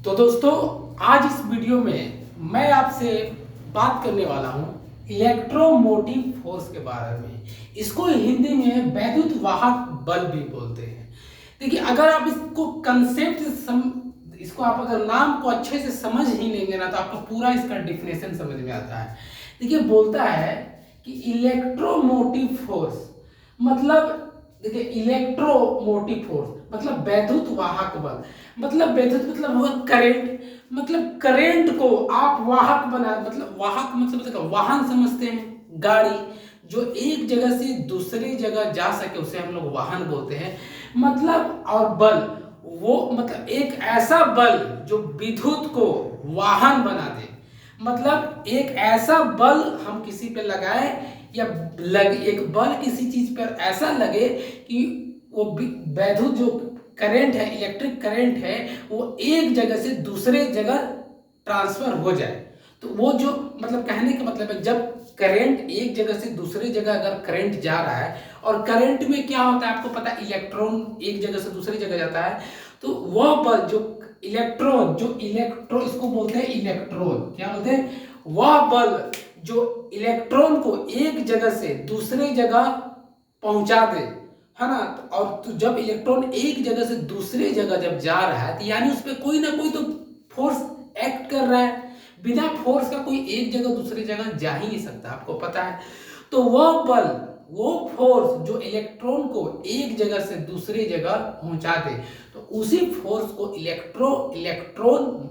तो दोस्तों, आज इस वीडियो में मैं आपसे बात करने वाला हूं इलेक्ट्रोमोटिव फोर्स के बारे में। इसको हिंदी में वैद्युत वाहक बल भी बोलते हैं। देखिए, अगर आप इसको इसको आप अगर नाम को अच्छे से समझ ही लेंगे ना, तो आपको पूरा इसका डिफिनेशन समझ में आता है। देखिए, बोलता है कि इलेक्ट्रोमोटिव फोर्स मतलब, देखिए, इलेक्ट्रोमोटिव फोर्स मतलब वैद्युत वाहक बल। मतलब वैद्युत मतलब हुआ करंट। मतलब करंट को आप वाहक बना, मतलब वाहक मतलब वाहन समझते हैं, गाड़ी जो एक जगह से दूसरी जगह जा सके उसे हम लोग वाहन बोलते हैं। मतलब और बल वो मतलब एक ऐसा बल जो विद्युत को वाहन बना दे। मतलब एक ऐसा बल हम किसी पे लगाए या एक बल किसी चीज पर ऐसा लगे कि वो वैद्युत जो करंट है, इलेक्ट्रिक करंट है, वो एक जगह से दूसरे जगह ट्रांसफर हो जाए। तो वो जो मतलब कहने का मतलब है, जब करंट एक जगह से दूसरी जगह अगर करंट जा रहा है, और करंट में क्या होता है आपको पता है, इलेक्ट्रॉन एक जगह से दूसरी जगह जाता है। तो वह बल जो इलेक्ट्रॉन इसको बोलते हैं इलेक्ट्रॉन, क्या बोलते हैं, वह बल जो इलेक्ट्रॉन को एक जगह से दूसरे जगह पहुंचा दे, है ना। और तो जब इलेक्ट्रॉन एक जगह से दूसरे जगह जब जा रहा है, तो यानी उस पर कोई ना कोई तो फोर्स एक्ट कर रहा है। बिना फोर्स का कोई एक जगह दूसरी जगह जा ही नहीं सकता, आपको पता है। तो वह बल, वो फोर्स जो इलेक्ट्रॉन को एक जगह से दूसरी जगह पहुंचा दे, तो उसी फोर्स को इलेक्ट्रॉन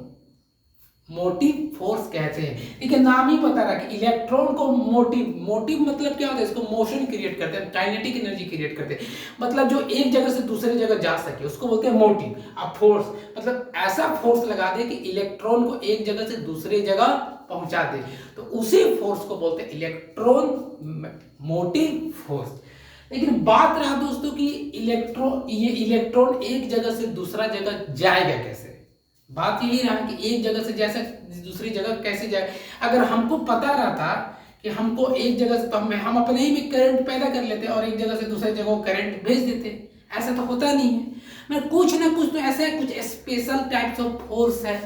मोटिव फोर्स कहते हैं। ठीक है, नाम ही बता रहा कि इलेक्ट्रॉन को मोटिव मतलब क्या होता है, इसको मोशन क्रिएट करते हैं, काइनेटिक एनर्जी क्रिएट करते हैं। मतलब जो एक जगह से दूसरी जगह जा सके उसको बोलते हैं मोटिव। अब फोर्स मतलब ऐसा फोर्स लगा दे कि इलेक्ट्रॉन को एक जगह से दूसरी जगह पहुंचा दे, तो उसी फोर्स को बोलते हैं इलेक्ट्रॉन मोटिव फोर्स। लेकिन बात रहा दोस्तों कि इलेक्ट्रॉन एक जगह से दूसरा जगह जाएगा कैसे। बात यही रहा कि एक जगह से जैसे दूसरी जगह कैसे जाए। अगर हमको पता रहता कि हमको एक जगह से, तो हम अपने ही में करंट पैदा कर लेते और एक जगह से दूसरी जगह करंट भेज देते। ऐसा तो होता नहीं है। मैं कुछ ना कुछ तो ऐसा है, कुछ स्पेशल टाइप्स ऑफ फोर्स है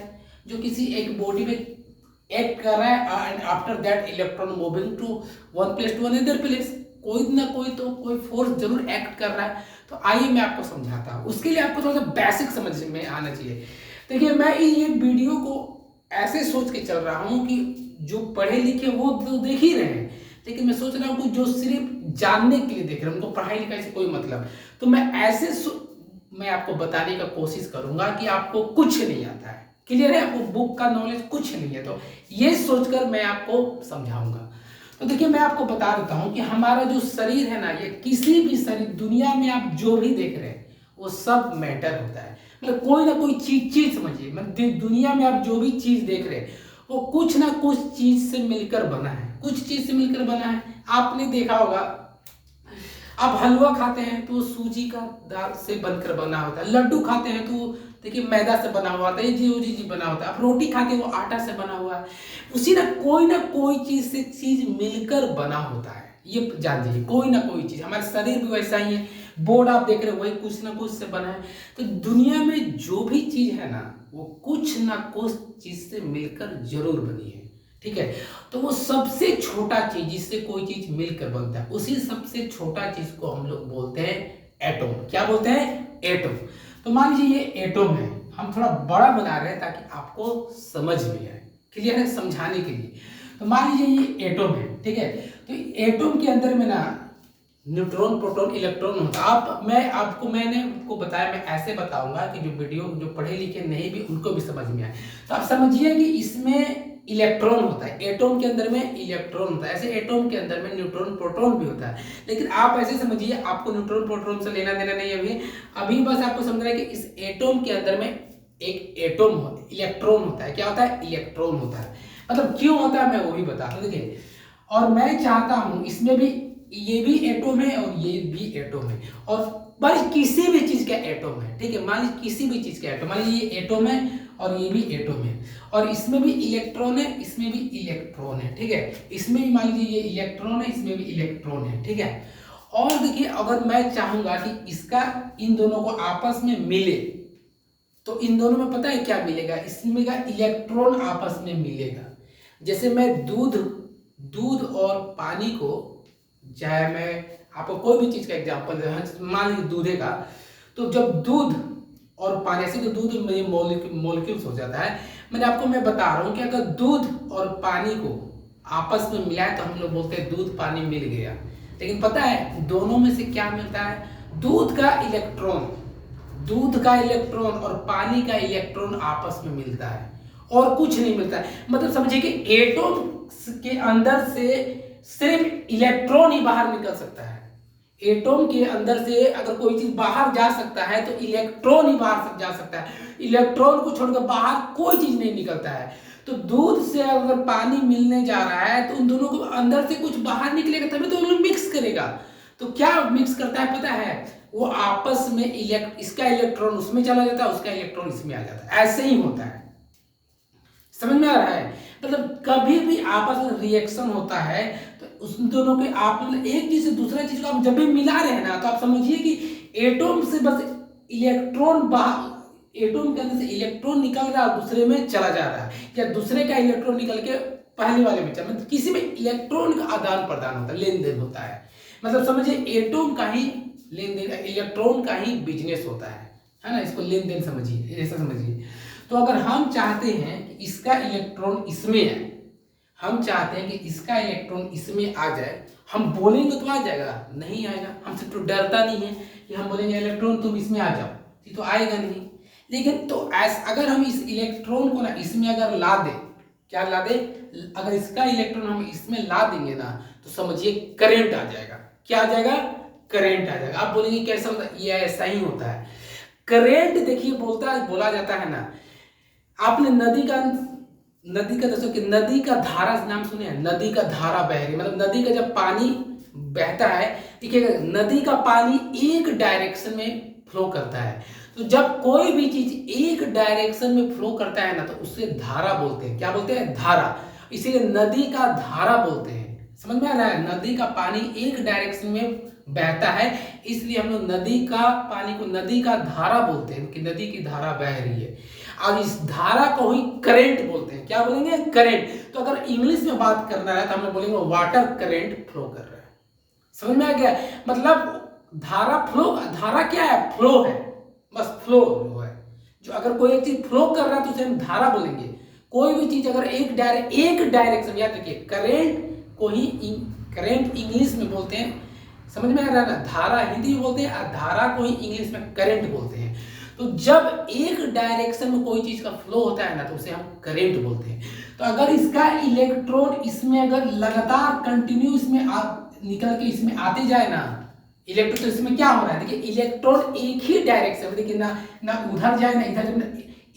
जो किसी एक बॉडी में एक्ट कर रहा है, and after that electron moving to one place to another place. कोई ना कोई तो कोई फोर्स जरूर एक्ट कर रहा है। तो आइए मैं आपको समझाता हूँ। उसके लिए आपको थोड़ा सा बेसिक समझ में आना चाहिए। देखिए, मैं ये वीडियो को ऐसे सोच के चल रहा हूँ कि जो पढ़े लिखे वो तो देख ही रहे हैं, लेकिन मैं सोच रहा हूँ कि जो सिर्फ जानने के लिए देख रहे हैं, उनको पढ़ाई लिखाई से कोई मतलब, तो मैं मैं आपको बताने का कोशिश करूंगा कि आपको कुछ नहीं आता है। क्लियर है, आपको बुक का नॉलेज कुछ नहीं है, तो ये सोचकर मैं आपको समझाऊंगा। तो देखिए, मैं आपको बता देता हूं कि हमारा जो शरीर है ना, ये किसी भी शरीर दुनिया में आप जो भी देख रहे हैं वो सब मैटर होता है। मतलब कोई ना कोई चीज समझिए, मतलब दुनिया में आप जो भी चीज देख रहे हैं वो कुछ ना कुछ चीज से मिलकर बना है, कुछ चीज से मिलकर बना है। आपने देखा होगा, आप हलवा खाते हैं तो सूजी का दाल से बनकर बना होता है। लड्डू खाते हैं तो देखिए मैदा से बना हुआ होता है, जी बना होता है। आप रोटी खाते हैं वो आटा से बना हुआ है। उसी ना कोई चीज से चीज मिलकर बना होता है, ये जान लीजिए। कोई ना कोई चीज, हमारे शरीर भी वैसा ही है। बोर्ड आप देख रहे हो वही कुछ ना कुछ से बना है। तो दुनिया में जो भी चीज है ना, वो कुछ ना कुछ चीज से मिलकर जरूर बनी है। ठीक है, तो वो सबसे छोटा चीज जिससे कोई चीज मिलकर बनता है, उसी सबसे छोटा चीज को हम लोग बोलते हैं एटम। क्या बोलते हैं? एटम। तो मान लीजिए ये एटम है, हम थोड़ा बड़ा बना रहे हैं ताकि आपको समझ में आए। क्लियर है, समझाने के लिए। तो मान लीजिए ये एटम है, ठीक है। तो एटम के अंदर में ना न्यूट्रॉन, प्रोटॉन, इलेक्ट्रॉन होता है। मैंने आपको बताया, मैं ऐसे बताऊंगा कि जो वीडियो जो पढ़े लिखे नहीं भी उनको भी समझ में आए। तो आप समझिए कि इसमें इलेक्ट्रॉन होता है, एटॉम के अंदर में इलेक्ट्रॉन होता है। ऐसे एटॉम के अंदर में न्यूट्रॉन, प्रोटॉन भी होता है। लेकिन आप ऐसे समझिए, आपको न्यूट्रॉन, प्रोटॉन से लेना देना नहीं है अभी। अभी बस आपको समझना है कि इस एटॉम के अंदर में एक एटॉम होता है, इलेक्ट्रॉन होता है। क्या होता है? इलेक्ट्रॉन होता है। मतलब क्यों होता है मैं वो भी बताता हूँ। देखिए, और मैं चाहता हूं इसमें भी, ये भी एटॉम है और ये भी एटॉम है, और मान किसी भी चीज का एटॉम है। ठीक है, मान लीजिए किसी भी चीज का एटॉम, मान लीजिए ये एटॉम है और ये भी एटॉम है, और इसमें भी इलेक्ट्रॉन है, इसमें भी इलेक्ट्रॉन है। ठीक है, इसमें भी मान लीजिए ये इलेक्ट्रॉन है, इसमें भी इलेक्ट्रॉन है। ठीक है, और देखिए, अगर मैं चाहूंगा कि इसका इन दोनों को आपस में मिले, तो इन दोनों में पता है क्या मिलेगा, इसमें का इलेक्ट्रॉन आपस में मिलेगा। जैसे मैं दूध और पानी को, चाहे मैं आपको कोई भी चीज का एग्जांपल दे, मान लीजिए दूधे का, तो जब दूध और पानी, ऐसे तो दूध में मॉलिक्यूल्स हो जाता है, मैं बता रहा हूँ कि अगर दूध और पानी को आपस में मिलाए तो हम लोग बोलते हैं दूध पानी मिल गया। लेकिन पता है दोनों में से क्या मिलता है, दूध का इलेक्ट्रॉन और पानी का इलेक्ट्रॉन आपस में मिलता है और कुछ नहीं मिलता है। मतलब समझिए कि एटम के अंदर से सिर्फ इलेक्ट्रॉन ही बाहर निकल सकता है। एटम के अंदर से अगर कोई चीज बाहर जा सकता है तो इलेक्ट्रॉन ही बाहर जा सकता है। इलेक्ट्रॉन को छोड़कर बाहर कोई चीज नहीं निकलता है। तो दूध से अगर पानी मिलने जा रहा है तो उन दोनों को अंदर से कुछ बाहर निकलेगा, तभी तो उन्हें मिक्स करेगा। तो क्या मिक्स करता है पता है, वो आपस में इसका इलेक्ट्रॉन उसमें चला जाता है, उसका इलेक्ट्रॉन इसमें आ जाता है। ऐसे ही होता है, समझ में आ रहा है। मतलब कभी भी आपस में रिएक्शन होता है तो उस दोनों के आप एक चीज से दूसरा चीज को आप जब भी मिला रहे हैं ना, तो आप समझिए कि एटम से बस इलेक्ट्रॉन बाहर, एटम के अंदर से इलेक्ट्रॉन निकल रहा है दूसरे में चला जा रहा है, या दूसरे का इलेक्ट्रॉन निकल के पहले वाले में चला, मतलब किसी में इलेक्ट्रॉन का आदान प्रदान होता है, लेन देन होता है। मतलब समझिए एटम का ही लेन देन, इलेक्ट्रॉन का ही बिजनेस होता है ना। इसको लेन देन समझिए, ऐसा समझिए। तो अगर हम चाहते हैं कि इसका इलेक्ट्रॉन इसमें है, हम चाहते हैं कि इसका इलेक्ट्रॉन इसमें आ जाए, हम बोलेंगे तो आ जाएगा? नहीं आएगा। हमसे तो डरता नहीं है कि हम बोलेंगे इलेक्ट्रॉन तुम इसमें आ जाओ, ये तो आएगा नहीं। लेकिन तो अगर हम इस इलेक्ट्रॉन को ना इसमें अगर ला दे, क्या ला दे, अगर इसका इलेक्ट्रॉन हम इसमें ला देंगे ना, तो समझिए करंट आ जाएगा। क्या आ जाएगा? करंट आ जाएगा। आप बोलेंगे कैसा होता है? ये ऐसा ही होता है। करंट देखिए बोला जाता है ना, आपने नदी का दोस्तों कि नदी का धारा नाम सुने हैं? नदी का धारा बह रही, मतलब नदी का जब पानी बहता है, देखिएगा नदी का पानी एक डायरेक्शन में फ्लो करता है। तो जब कोई भी चीज एक डायरेक्शन में फ्लो करता है ना, तो उससे धारा बोलते हैं। क्या बोलते हैं? धारा। इसीलिए नदी का धारा बोलते हैं। समझ में आ रहा है? नदी का पानी एक डायरेक्शन में बहता है, इसलिए हम लोग नदी का पानी को नदी का धारा बोलते हैं कि नदी की धारा बह रही है। और इस धारा को ही करंट बोलते हैं। क्या बोलेंगे? करंट। तो अगर इंग्लिश में बात करना है तो हम लोग बोलेंगे वाटर करंट फ्लो कर रहा है। समझ में आ गया? मतलब धारा क्या है? फ्लो है, बस फ्लो है। जो अगर कोई एक चीज फ्लो कर रहा है तो उसे हम धारा बोलेंगे। कोई भी चीज अगर एक डायरेक्शन, याद रखिए करंट को ही करंट इंग्लिश में बोलते हैं। समझ में आ रहा है ना? धारा हिंदी में बोलते हैं और धारा को ही इंग्लिश में करंट बोलते हैं। तो जब एक डायरेक्शन में कोई चीज का फ्लो होता है ना, तो उसे हम करंट बोलते हैं। तो अगर इसका इलेक्ट्रॉन इसमें अगर लगातार कंटिन्यू इसमें निकल के इसमें आते जाए ना, इलेक्ट्रॉन, तो इसमें क्या हो रहा है? देखिए इलेक्ट्रॉन एक ही डायरेक्शन में, देखिए ना उधर जाए ना इधर, जब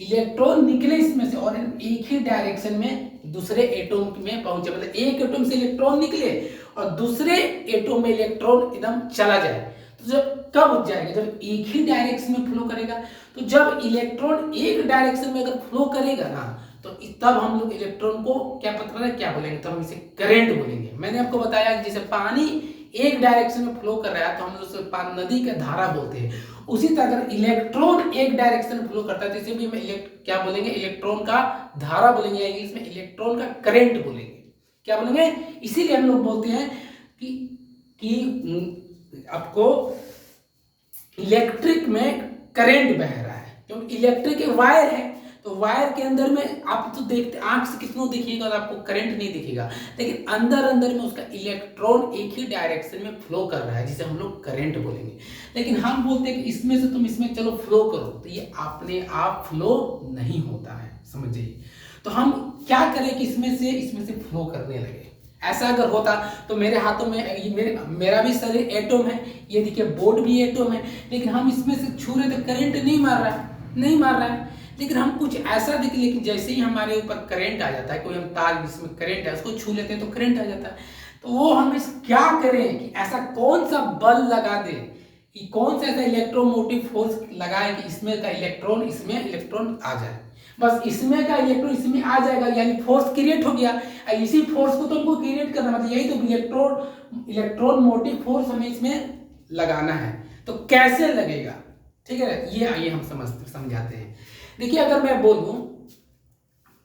इलेक्ट्रॉन निकले इसमें से और एक ही डायरेक्शन में दूसरे एटम में पहुंचे, मतलब एक एटम से इलेक्ट्रॉन निकले और दूसरे एटम में इलेक्ट्रॉन एकदम चला जाए, तो जब कब जाएगा? जब एक ही डायरेक्शन में फ्लो करेगा। तो जब इलेक्ट्रॉन एक डायरेक्शन में अगर फ्लो करेगा ना, तो तब हम लोग इलेक्ट्रॉन को क्या बोलेंगे? तब हम इसे करंट बोलेंगे। मैंने आपको बताया कि जैसे पानी एक डायरेक्शन में फ्लो कर रहा है तो हम लोग उसे नदी का धारा बोलते हैं। उसी तरह अगर इलेक्ट्रॉन एक डायरेक्शन में फ्लो करता है तो इसे भी हम क्या बोलेंगे? इलेक्ट्रॉन का धारा बोलेंगे, या इंग्लिश में इलेक्ट्रॉन का करंट बोलेंगे। क्या बोलेंगे? इसीलिए हम लोग बोलते हैं कि आपको इलेक्ट्रिक में करंट बह रहा है, क्योंकि इलेक्ट्रिक एक वायर है। तो वायर के अंदर में आप तो देखते आंख से कितना दिखिएगा तो आपको करंट नहीं दिखेगा, लेकिन अंदर में उसका इलेक्ट्रॉन एक ही डायरेक्शन में फ्लो कर रहा है, जिसे हम लोग करंट बोलेंगे। लेकिन हम बोलते हैं कि इसमें से तुम इसमें चलो फ्लो करो, तो ये अपने आप फ्लो नहीं होता है, समझिए। तो हम क्या करें कि इसमें से फ्लो करने लगे। ऐसा अगर होता तो मेरे हाथों में मेरा भी शरीर एटम है, ये देखिए बोर्ड भी एटम है, लेकिन हम इसमें से छू रहे तो करंट नहीं मार रहा है। लेकिन हम कुछ ऐसा देख, लेकिन जैसे ही हमारे ऊपर करंट आ जाता है, कोई हम तार जिसमें करंट है उसको छू लेते हैं तो करंट आ जाता है। तो वो हम क्या करें कि ऐसा कौन सा बल लगा दे, कि कौन सा ऐसा इलेक्ट्रोमोटिव फोर्स लगाए कि इसमें का इलेक्ट्रॉन इसमें इलेक्ट्रॉन आ जाए। बस इसमें का इलेक्ट्रॉन इसमें आ जाएगा, यानी फोर्स क्रिएट हो गया। इसी फोर्स को तो हमको क्रिएट करना, मतलब यही तो इलेक्ट्रॉन मोटिव फोर्स हमें इसमें लगाना है। तो कैसे लगेगा? ठीक है, ये आइए हम समझाते हैं। देखिए अगर मैं बोलूं,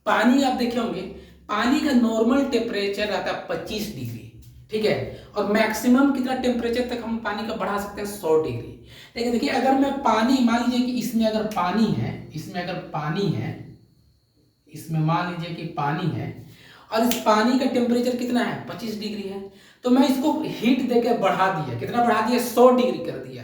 पानी आप देखे होंगे, पानी का नॉर्मल टेम्परेचर रहता है 25 डिग्री, ठीक है, और मैक्सिमम कितना टेम्परेचर तक हम पानी का बढ़ा सकते हैं, 100 डिग्री। लेकिन देखिए अगर मैं पानी, मान लीजिए कि इसमें अगर पानी है, इसमें अगर पानी है, इसमें मान लीजिए कि पानी है, और इस पानी का टेम्परेचर कितना है, 25 डिग्री है, तो मैं इसको हीट देकर बढ़ा दिया, कितना बढ़ा दिया, 100 डिग्री कर दिया,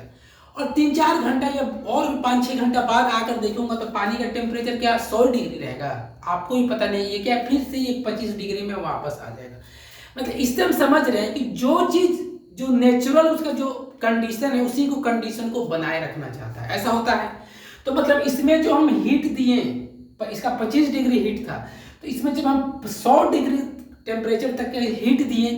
और 3-4 घंटा या और 5-6 घंटा बाद आकर देखूंगा तो पानी का टेम्परेचर क्या 100 डिग्री रहेगा, आपको भी पता नहीं है क्या, फिर से ये 25 डिग्री में वापस आ जाएगा। मतलब इससे हम समझ रहे हैं कि जो चीज जो नेचुरल उसका जो कंडीशन है उसी को कंडीशन को बनाए रखना चाहता है, ऐसा होता है। तो मतलब इसमें जो हम हीट दिए, इसका 25 डिग्री हीट था, तो इसमें जब हम 100 डिग्री टेम्परेचर तक के हीट दिए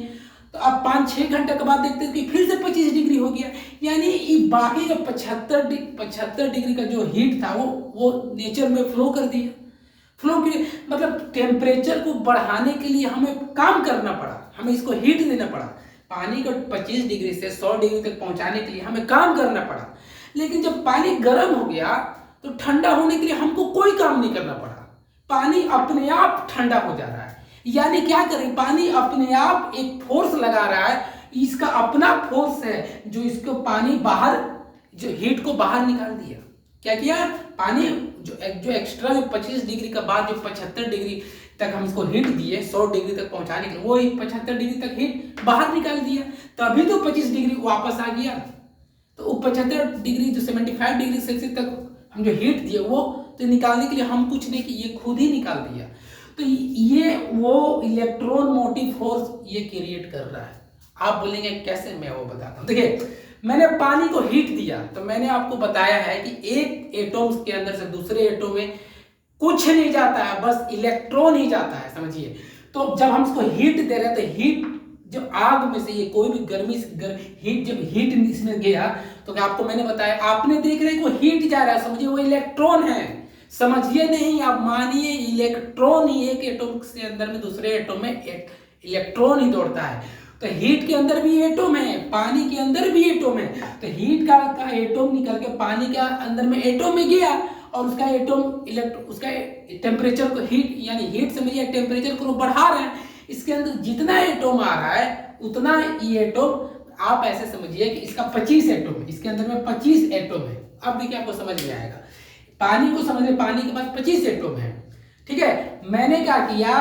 तो अब 5-6 घंटे के बाद देखते हैं कि फिर से 25 डिग्री हो गया, यानी ये बाकी का 75 डिग्री का जो हीट था वो नेचर में फ्लो कर दिया। फ्लो के मतलब टेम्परेचर को बढ़ाने के लिए हमें काम करना पड़ा, हमें इसको हीट देना पड़ा, पानी को 25 डिग्री से 100 डिग्री तक पहुंचाने के लिए हमें काम करना पड़ा। लेकिन जब पानी गर्म हो गया तो ठंडा होने के लिए हमको कोई काम नहीं करना पड़ा, पानी अपने आप ठंडा हो जा रहा है। यानी क्या करें, पानी अपने आप एक फोर्स लगा रहा है, इसका अपना फोर्स है जो इसको पानी बाहर, जो हीट को बाहर निकाल दिया। क्या किया, पानी जो एक्स्ट्रा जो 25 डिग्री का बाद जो 75 डिग्री तक हम इसको हीट दिए 100 डिग्री तक पहुंचाने के लिए, वो 75 डिग्री तक हीट बाहर निकाल दिया, तभी तो 25 डिग्री वापस आ गया। तो 75 डिग्री जो 75 डिग्री सेल्सियस तक हम जो हीट दिए वो तो निकालने के लिए हम कुछ नहीं कि ये खुद ही निकाल दिया। तो ये वो इलेक्ट्रॉन मोटिव फोर्स ये क्रिएट कर रहा है। आप बोलेंगे कैसे, मैं वो बताता हूँ। देखिए मैंने पानी को हीट दिया तो मैंने आपको बताया है कि एक एटम्स के अंदर से दूसरे एटम में कुछ नहीं जाता है, बस इलेक्ट्रॉन ही जाता है, समझिए। तो जब हम इसको हीट दे रहे हैं तो हीट जब आग में से ये कोई भी गर्मी हीट जब हीट इसमें गया तो आपको मैंने बताया, आपने देख रहे हैं वो हीट जा रहा है, समझिए वो इलेक्ट्रॉन है, समझिए नहीं, आप मानिए इलेक्ट्रॉन ही, एक एटम से अंदर में दूसरे एटम में इलेक्ट्रॉन ही दौड़ता है। तो हीट के अंदर भी एटम है, पानी के अंदर भी एटम है, तो हीट का एटम निकल के पानी के अंदर में एटम में गया और उसका एटम उसका टेम्परेचर को हीट, यानी हीट समझिए टेम्परेचर को बढ़ा रहा है। इसके अंदर जितना एटम आ रहा है उतना ये एटम, आप ऐसे समझिए कि इसका 25 एटम है, इसके अंदर में 25 एटम है। अब देखिए आपको समझ में आएगा, पानी को समझिए, पानी के पास 25 एटम है, ठीक है। मैंने क्या किया,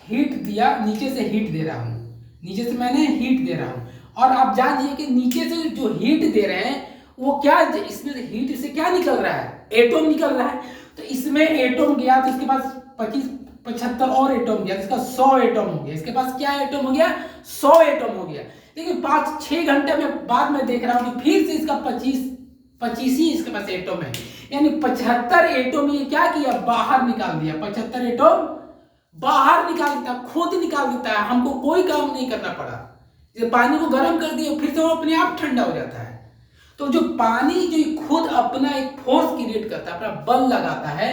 हीट दिया, नीचे से हीट दे रहा हूं, नीचे से मैंने हीट दे रहा हूं, और आप जानिए कि नीचे से जो हीट दे रहे हैं वो क्या, इसमें हीट से क्या निकल रहा है, एटम निकल रहा है। तो इसमें एटम गया तो इसके पास 75 और एटम गया, इसका 100 एटम हो गया, इसके पास क्या एटम हो गया, 100 एटम हो गया। लेकिन 5-6 घंटे में बाद में देख रहा हूं कि फिर से इसका 25 ही इसके पास एटम है, यानी 75 एटम ये क्या किया, बाहर निकाल दिया। 75 एटम बाहर निकाल देता, खुद निकाल देता है, हमको कोई काम नहीं करना पड़ा। जब पानी को गर्म कर दिया फिर से वो अपने आप ठंडा हो जाता है। तो जो पानी जो खुद अपना एक फोर्स क्रिएट करता है, अपना बल लगाता है,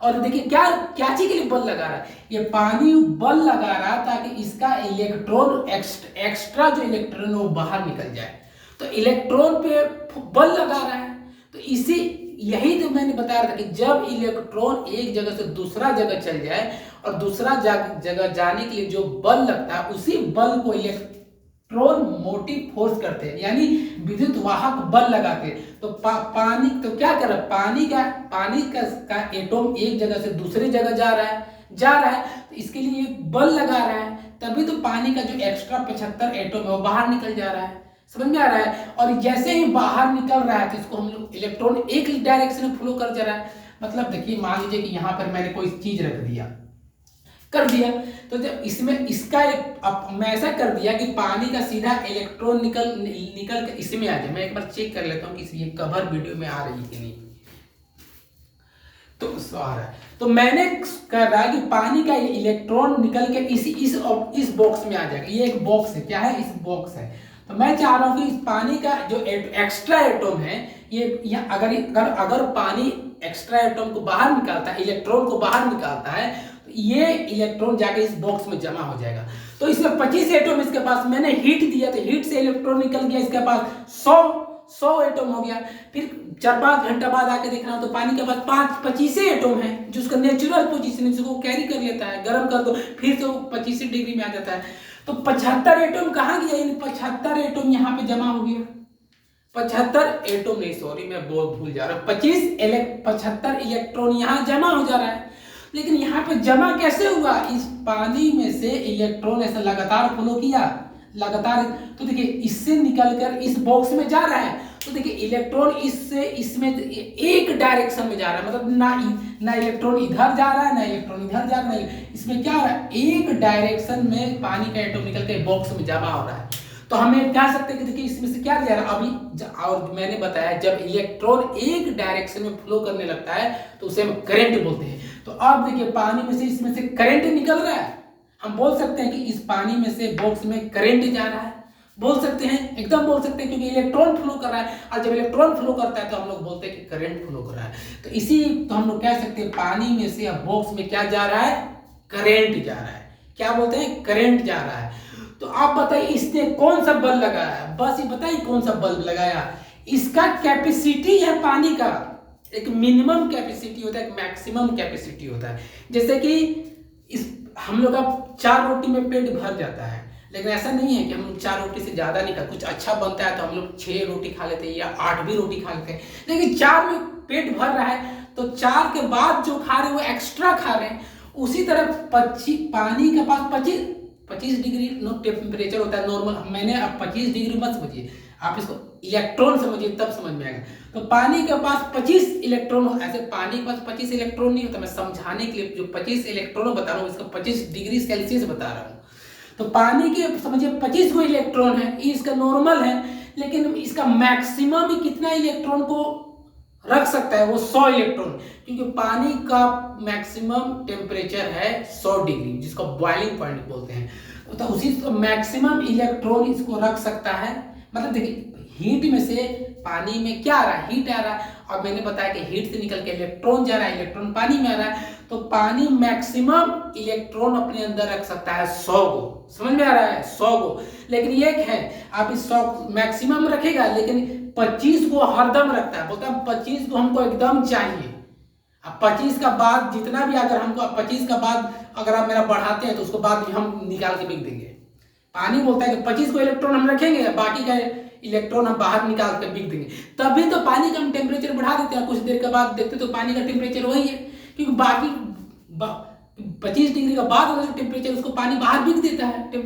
और देखिए क्या चीज के लिए बल लगा रहा है, ये पानी बल लगा रहा है ताकि इसका इलेक्ट्रॉन एक्स्ट्रा जो इलेक्ट्रॉन वो बाहर निकल जाए। तो इलेक्ट्रॉन पे बल लगा रहा है। तो इसी यही तो मैंने बताया था कि जब इलेक्ट्रॉन एक जगह से दूसरा जगह चल जाए और दूसरा जगह जाने के लिए जो बल लगता है उसी बल को इलेक्ट्रॉन मोटिव फोर्स करते हैं, यानी विद्युत वाहक बल लगाते हैं। तो पानी तो क्या कर रहा है, पानी का एटम एक जगह से दूसरे जगह जा रहा है, तो इसके लिए बल लगा रहा है, तभी तो पानी का जो एक्स्ट्रा 75 एटम है वो बाहर निकल जा रहा है। समझ में आ रहा है। और जैसे ही बाहर निकल रहा है तो इसको हम लोग इलेक्ट्रॉन एक डायरेक्शन में फ्लो कर जा रहा है। मतलब देखिए मान लीजिए कि यहाँ पर मैंने कोई चीज रख दिया, कर दिया, तो जब इसमें इसका मैं ऐसा कर दिया कि पानी का सीधा इलेक्ट्रॉन निकल के इसमें आ जाए। मैं एक बार चेक कर लेता हूँ कि ये कवर वीडियो में आ रही है कि नहीं। तो आ रहा है, तो मैंने कर रहा है कि पानी का इलेक्ट्रॉन निकल के इस बॉक्स में आ जाएगा। ये एक बॉक्स है, क्या है, इस बॉक्स है। तो मैं चाह रहा हूं कि इस पानी का जो एक्स्ट्रा एटम है ये अगर पानी एक्स्ट्रा एटम को बाहर निकालता है, इलेक्ट्रॉन को बाहर निकालता है, तो ये इलेक्ट्रॉन जाके इस बॉक्स में जमा हो जाएगा। तो इसमें 25 एटम इसके पास, मैंने हीट दिया तो हीट से इलेक्ट्रॉन निकल गया इसके पास 100 100 एटम हो गया। फिर 4-5 घंटा बाद आके देखना तो पानी के पास 25 एटम है, जो उसका नेचुरल पोजीशन है, जिसको कैरी कर लेता है। गर्म कर दो फिर से वो 25 डिग्री में आ जाता है। तो 75 एटम कहाँ गया? इन 75 एटम यहाँ पे जमा हो गया। 75 एटम नहीं, सॉरी मैं भूल जा रहा हूँ, 75 इलेक्ट्रॉन यहाँ जमा हो जा रहा है। लेकिन यहाँ पे जमा कैसे हुआ? इस पानी में से इलेक्ट्रॉन ऐसा लगातार फ्लो किया, लगातार। तो देखिए इससे निकलकर इस बॉक्स में जा रहा है। तो देखिए इलेक्ट्रॉन इससे इसमें एक डायरेक्शन में जा रहा है, मतलब ना इलेक्ट्रॉन इधर जा रहा है, ना इलेक्ट्रॉन इधर जा रहा है। इसमें क्या हो रहा है? एक डायरेक्शन में पानी का एटम निकल के बॉक्स में जमा हो रहा है। तो हमें कह सकते हैं कि देखिए इसमें से क्या जा रहा है अभी। और मैंने बताया जब इलेक्ट्रॉन एक डायरेक्शन में फ्लो करने लगता है तो उसे हम करंट बोलते हैं। तो अब देखिए पानी में से इसमें से करंट निकल रहा है। हम बोल सकते हैं कि इस पानी में से बॉक्स में करंट जा रहा है, बोल सकते हैं, एकदम बोल सकते हैं, क्योंकि इलेक्ट्रॉन फ्लो कर रहा है। और जब इलेक्ट्रॉन फ्लो करता है तो हम लोग बोलते हैं कि करंट फ्लो कर रहा है। तो इसी तो हम लोग कह सकते हैं पानी में से अब बॉक्स में क्या जा रहा है? करंट जा रहा है। क्या बोलते हैं? करंट जा रहा है। तो आप बताइए इसने कौन सा बल्ब लगाया? बस ये बताइए कौन सा बल्ब लगाया। इसका कैपेसिटी है पानी का, एक मिनिमम कैपेसिटी होता है, एक मैक्सिमम कैपेसिटी होता है। जैसे कि इस हम लोग का 4 रोटी में पेट भर जाता है, लेकिन ऐसा नहीं है कि हम लोग 4 रोटी से ज्यादा नहीं खाते। कुछ अच्छा बनता है तो हम लोग 6 रोटी खा लेते हैं या 8 भी रोटी खा लेते हैं। लेकिन 4 में पेट भर रहा है तो 4 के बाद जो खा रहे हैं वो एक्स्ट्रा खा रहे हैं। उसी तरह पानी के पास 25 डिग्री टेम्परेचर होता है नॉर्मल। मैंने अब 25 डिग्री मत समझिए, आप इसको इलेक्ट्रॉन समझिए तब समझ में आएगा। तो पानी के पास 25 इलेक्ट्रॉन, ऐसे पानी के पास 25 इलेक्ट्रॉन नहीं होता। मैं समझाने के लिए जो 25 इलेक्ट्रॉन बता रहा हूँ इसका 25 डिग्री सेल्सियस बता रहा हूँ। तो पानी के समझिए 25 को इलेक्ट्रॉन है, ये इसका नॉर्मल है। लेकिन इसका मैक्सिमम कितना इलेक्ट्रॉन को रख सकता है? वो 100 इलेक्ट्रॉन, क्योंकि पानी का मैक्सिमम टेम्परेचर है 100 डिग्री, जिसको बॉइलिंग पॉइंट बोलते हैं। तो उसी मैक्सिमम इलेक्ट्रॉन इसको रख सकता है। मतलब देखिए हीट में से पानी में क्या आ रहा है? हीट आ रहा है। और मैंने बताया कि हीट से निकल के इलेक्ट्रॉन जा रहा है, इलेक्ट्रॉन पानी में आ रहा है। तो पानी मैक्सिमम इलेक्ट्रॉन अपने अंदर रख सकता है 100 को। समझ में आ रहा है? 100 को। लेकिन ये है आप इस 100 मैक्सिमम रखेगा, लेकिन 25 को हरदम रखता है। बोलता है 25 को हमको एकदम चाहिए। अब 25 का बाद जितना भी अगर हमको 25 का बाद अगर आप मेरा बढ़ाते हैं तो उसको बाद भी हम निकाल के बिक देंगे। पानी बोलता है कि 25 को इलेक्ट्रॉन हम रखेंगे, बाकी का इलेक्ट्रॉन हम बाहर निकाल कर बिक देंगे। तभी तो पानी का हम टेम्परेचर बढ़ा देते हैं। कुछ देर के बाद देखते तो पानी का टेम्परेचर वही है, क्योंकि बाकी 25 डिग्री का बाद वाला जो टेम्परेचर उसको पानी बाहर बिक देता है।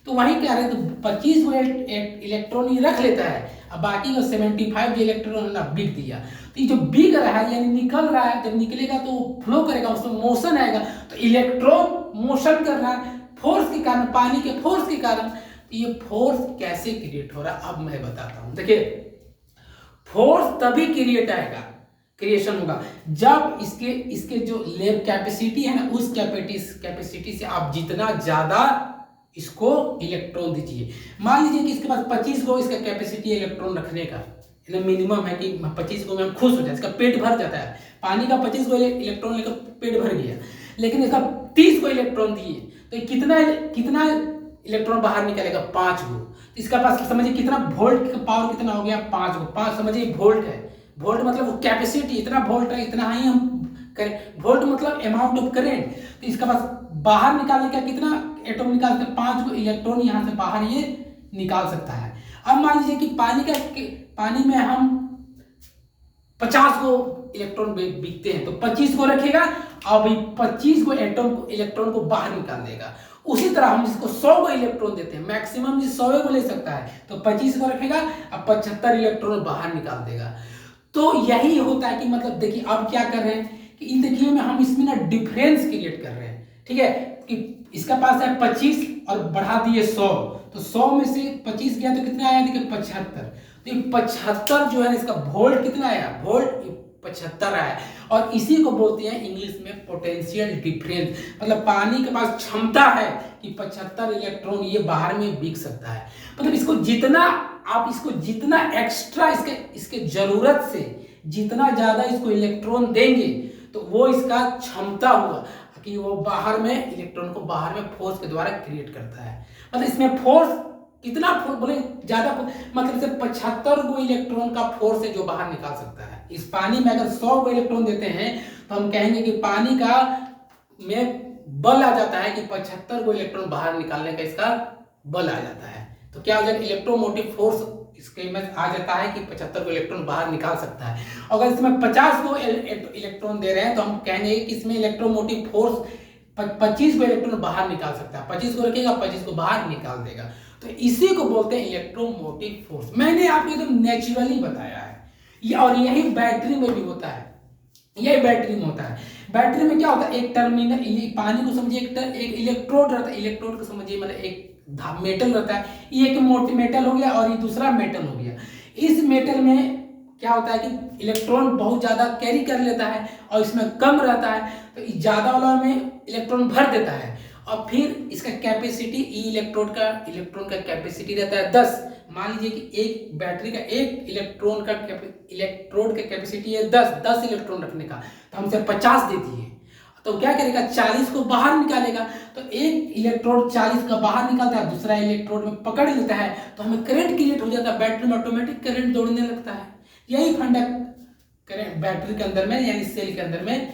तो वही कह रहे हैं, तो 25 इलेक्ट्रॉन ही रख लेता है, अब बाकी का 75 इलेक्ट्रॉन ना बिक दिया। तो ये जो बिक रहा है यानी निकल रहा है, जब निकलेगा तो फ्लो करेगा, उसमें मोशन आएगा। तो इलेक्ट्रॉन मोशन कर रहा है फोर्स के कारण, पानी के फोर्स के कारण। तो ये फोर्स कैसे क्रिएट हो रहा है अब मैं बताता हूं। देखिए फोर्स तभी क्रिएशन होगा जब इसके जो लेब कैपेसिटी है ना, उस कैपेसिटी से आप जितना ज्यादा इसको इलेक्ट्रॉन दीजिए। मान लीजिए कि इसके पास 25 को इसका कैपेसिटी इलेक्ट्रॉन रखने का मिनिमम है कि 25 को में हम खुश हो जाए, इसका पेट भर जाता है। पानी का 25 को इलेक्ट्रॉन लेकर पेट भर गया, लेकिन इसका 30 को इलेक्ट्रॉन दिए तो कितना इलेक्ट्रॉन बाहर निकलेगा? 5 को। तो इसका पास समझिए कितना वोल्ट का पावर कितना हो गया? 5 को। 5 समझिए वोल्ट है। वोल्ट मतलब वो कैपेसिटी, इतना वोल्ट है, इतना ही हम करें। वोल्ट मतलब अमाउंट ऑफ करेंट। तो इसका पास बाहर निकालने का कितना एटम निकाल सकते? 5 को इलेक्ट्रॉन यहाँ से बाहर ये निकाल सकता है। अब मान लीजिए कि पानी में हम 50 को इलेक्ट्रॉन बिकते हैं, तो 25 को रखेगा और 25 को इलेक्ट्रॉन को बाहर निकाल देगा। उसी तरह हम इसको 100 को इलेक्ट्रॉन देते हैं, मैक्सिमम 100 को ले सकता है, तो 25 को रखेगा और 75 इलेक्ट्रॉन बाहर निकाल देगा। तो यही होता है कि मतलब देखिए अब क्या कर रहे हैं कि इन देखिए में हम इसमें ना डिफरेंस क्रिएट कर रहे हैं। ठीक है, कि इसका पास है 25 और बढ़ा दिए 100, तो 100 में से 25 गया तो कितना आया? देखिए 75। तो 75 जो है इसका वोल्ट कितना आया? वोल्ट 75 आया। और इसी को बोलते हैं इंग्लिश में पोटेंशियल डिफरेंस। मतलब पानी के पास क्षमता है कि 75 इलेक्ट्रॉन ये बाहर में बिक सकता है। मतलब इसको जितना एक्स्ट्रा इसके जरूरत से जितना ज्यादा इसको इलेक्ट्रॉन देंगे तो वो इसका क्षमता हुआ कि वो बाहर में इलेक्ट्रॉन को बाहर में फोर्स के द्वारा क्रिएट करता है। मतलब इसमें फोर्स कितना बोले ज्यादा, मतलब से 75 गो इलेक्ट्रॉन का फोर्स है जो बाहर निकाल सकता है। इस पानी में अगर 100 गो इलेक्ट्रॉन देते हैं तो हम कहेंगे कि पानी का में बल आ जाता है कि 75 गो इलेक्ट्रॉन बाहर निकालने का इसका बल आ जाता है। तो क्या हो जाएगा, इलेक्ट्रोमोटिव फोर्स इसके में आ जाता है कि 75 को इलेक्ट्रॉन बाहर निकाल सकता है। अगर इसमें 50 को इलेक्ट्रॉन दे रहे हैं तो हम कहेंगे कि इसमें इलेक्ट्रोमोटिव फोर्स 25 को इलेक्ट्रॉन बाहर निकाल सकता है। 25 को रखेगा, 25 को बाहर निकाल देगा। तो इसी को बोलते हैं इलेक्ट्रोमोटिव फोर्स। मैंने आपको एकदम नेचुरली बताया है, और यही बैटरी में भी होता है। यही बैटरी में होता है। बैटरी में क्या होता है, एक टर्मिनल, पानी को समझिए एक इलेक्ट्रोड रहता है, इलेक्ट्रोड को समझिए मतलब एक मेटल रहता है। ये एक मोटी मेटल हो गया और ये दूसरा मेटल हो गया। इस मेटल में क्या होता है कि इलेक्ट्रॉन बहुत ज्यादा कैरी कर लेता है और इसमें कम रहता है, तो ज्यादा वाला में इलेक्ट्रॉन भर देता है। और फिर इसका कैपेसिटी इलेक्ट्रोन का कैपेसिटी रहता है 10। मान लीजिए कि एक बैटरी का एक इलेक्ट्रोड का कैपेसिटी है 10 इलेक्ट्रॉन रखने का, तो हमसे 50 दे दिए तो क्या करेगा, 40 को बाहर निकालेगा। तो एक इलेक्ट्रोड 40 का बाहर निकालता है, दूसरा इलेक्ट्रोड में पकड़ लेता है, तो हमें करंट क्रिएट हो जाता है, बैटरी में ऑटोमेटिक करंट दौड़ने लगता है। यही फंडा करंट बैटरी के अंदर में यानी सेल के अंदर में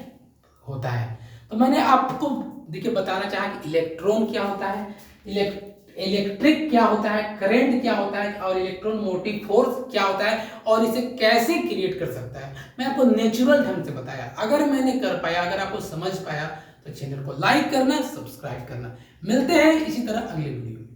होता है। तो मैंने आपको देखिए बताना चाहा कि इलेक्ट्रॉन क्या होता है, इलेक्ट्रिक क्या होता है, करंट क्या होता है, और इलेक्ट्रॉन मोटिव फोर्स क्या होता है, और इसे कैसे क्रिएट कर सकता है। मैं आपको नेचुरल ढंग से बताया। अगर मैंने कर पाया, अगर आपको समझ पाया, तो चैनल को लाइक करना, सब्सक्राइब करना। मिलते हैं इसी तरह अगले वीडियो में।